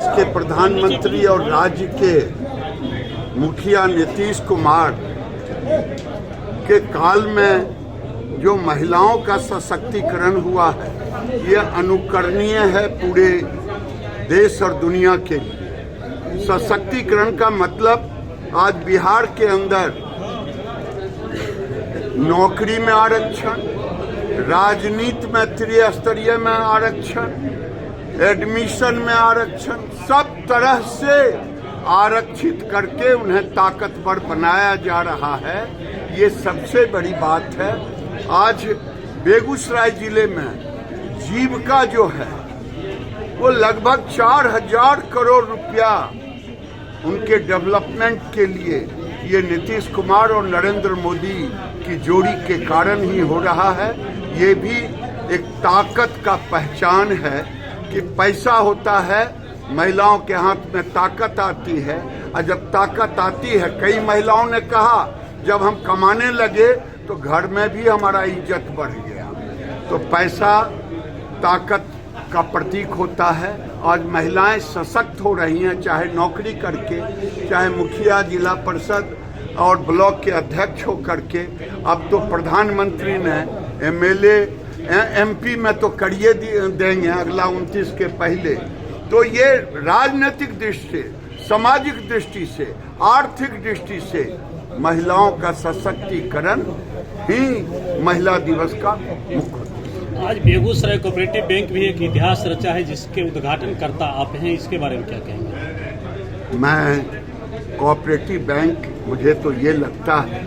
देश के प्रधानमंत्री और राज्य के मुखिया नीतीश कुमार के काल में जो महिलाओं का सशक्तिकरण हुआ है, ये अनुकरणीय है पूरे देश और दुनिया के लिए। सशक्तिकरण का मतलब आज बिहार के अंदर नौकरी में आरक्षण, राजनीति में त्रिस्तरीय में आरक्षण, एडमिशन में आरक्षण, सब तरह से आरक्षित करके उन्हें ताकतवर बनाया जा रहा है। ये सबसे बड़ी बात है। आज बेगूसराय जिले में जीविका जो है वो लगभग 4000 करोड़ रुपया उनके डेवलपमेंट के लिए ये नीतीश कुमार और नरेंद्र मोदी की जोड़ी के कारण ही हो रहा है। ये भी एक ताकत का पहचान है कि पैसा होता है, महिलाओं के हाथ में ताकत आती है, और जब ताकत आती है, कई महिलाओं ने कहा जब हम कमाने लगे तो घर में भी हमारा इज्जत बढ़ गया। तो पैसा ताकत का प्रतीक होता है। आज महिलाएं सशक्त हो रही हैं, चाहे नौकरी करके, चाहे मुखिया, जिला परिषद और ब्लॉक के अध्यक्ष हो करके। अब तो प्रधानमंत्री ने एमएलए एमपी में तो करिए देंगे अगला 29 के पहले। तो ये राजनीतिक दृष्टि से, सामाजिक दृष्टि से, आर्थिक दृष्टि से महिलाओं का सशक्तिकरण ही महिला दिवस का मुख्य। आज बेगूसराय कोऑपरेटिव बैंक भी एक इतिहास रचा है जिसके उद्घाटनकर्ता आप हैं, इसके बारे में क्या कहेंगे? मैं कोऑपरेटिव बैंक, मुझे तो ये लगता है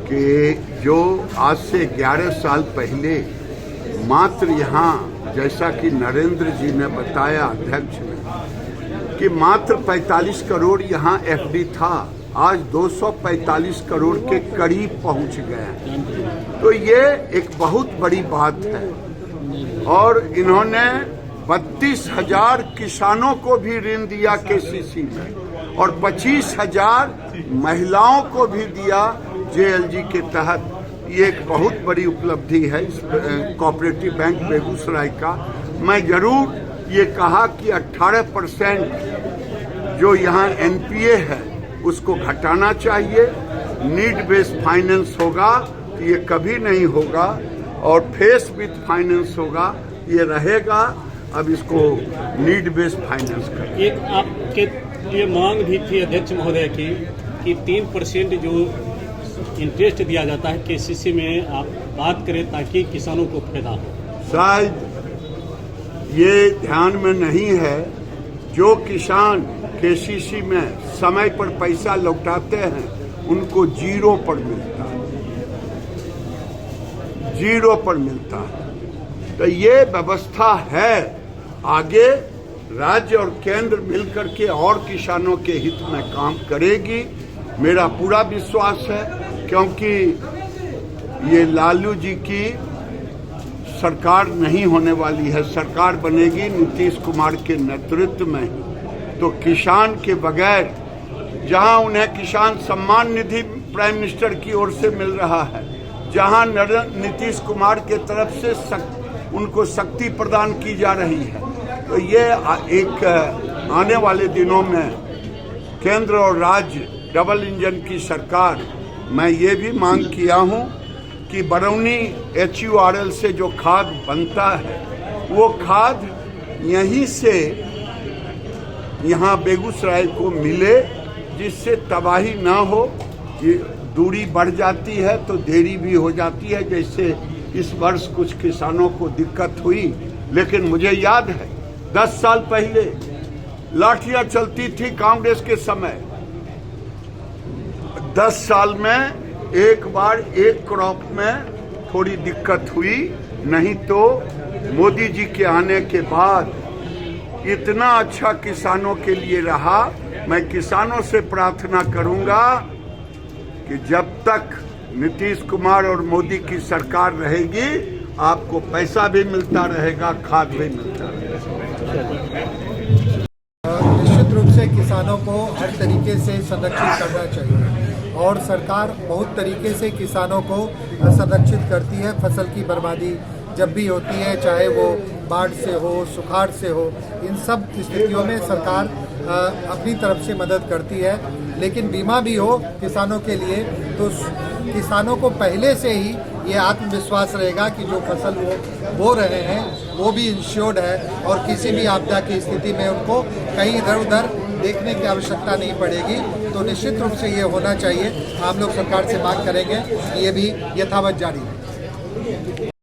कि जो आज से 11 साल पहले मात्र यहाँ, जैसा कि नरेंद्र जी ने बताया अध्यक्ष ने, कि मात्र 45 करोड़ यहाँ एफडी था, आज 245 करोड़ के करीब पहुँच गए। तो ये एक बहुत बड़ी बात है। और इन्होंने 32,000 किसानों को भी ऋण दिया केसीसी में, और 25,000 महिलाओं को भी दिया जेएलजी के तहत। ये एक बहुत बड़ी उपलब्धि है इस कोऑपरेटिव बैंक बेगूसराय का। मैं जरूर ये कहा कि 18% जो यहाँ एनपीए है उसको घटाना चाहिए। नीड बेस्ड फाइनेंस होगा, ये कभी नहीं होगा, और फेस विथ फाइनेंस होगा, ये रहेगा। अब इसको नीड बेस्ड फाइनेंस कर। एक आपके ये मांग भी थी अध्यक्ष महोदय की कि 3% जो इंटरेस्ट दिया जाता है केसीसी में, आप बात करें ताकि किसानों को फायदा हो। शायद ये ध्यान में नहीं है। जो किसान केसीसी में समय पर पैसा लौटाते हैं उनको 0 पर मिलता है, 0 पर मिलता है। तो ये व्यवस्था है। आगे राज्य और केंद्र मिलकर के और किसानों के हित में काम करेगी, मेरा पूरा विश्वास है। क्योंकि ये लालू जी की सरकार नहीं होने वाली है, सरकार बनेगी नीतीश कुमार के नेतृत्व में ही। तो किसान के बगैर, जहां उन्हें किसान सम्मान निधि प्राइम मिनिस्टर की ओर से मिल रहा है, जहां नीतीश कुमार के तरफ से उनको शक्ति प्रदान की जा रही है, तो ये एक आने वाले दिनों में केंद्र और राज्य डबल इंजन की सरकार। मैं ये भी मांग किया हूँ कि बरौनी HURL से जो खाद बनता है वो खाद यहीं से यहाँ बेगूसराय को मिले, जिससे तबाही ना हो। ये दूरी बढ़ जाती है तो देरी भी हो जाती है, जैसे इस वर्ष कुछ किसानों को दिक्कत हुई। लेकिन मुझे याद है 10 साल पहले लाठियां चलती थी कांग्रेस के समय। 10 साल में एक बार एक क्रॉप में थोड़ी दिक्कत हुई, नहीं तो मोदी जी के आने के बाद इतना अच्छा किसानों के लिए रहा। मैं किसानों से प्रार्थना करूंगा कि जब तक नीतीश कुमार और मोदी की सरकार रहेगी, आपको पैसा भी मिलता रहेगा, खाद भी मिलता रहेगा। निश्चित रूप से किसानों को हर तरीके से संरक्षित करना चाहिए, और सरकार बहुत तरीके से किसानों को संरक्षित करती है। फसल की बर्बादी जब भी होती है, चाहे वो बाढ़ से हो, सुखाड़ से हो, इन सब स्थितियों में सरकार अपनी तरफ से मदद करती है। लेकिन बीमा भी हो किसानों के लिए तो किसानों को पहले से ही ये आत्मविश्वास रहेगा कि जो फसल वो बो रहे हैं वो भी इंश्योर्ड है और किसी भी आपदा की स्थिति में उनको कहीं इधर उधर देखने की आवश्यकता नहीं पड़ेगी। तो निश्चित रूप से ये होना चाहिए। हम लोग सरकार से मांग करेंगे कि ये भी यथावत जारी रहे।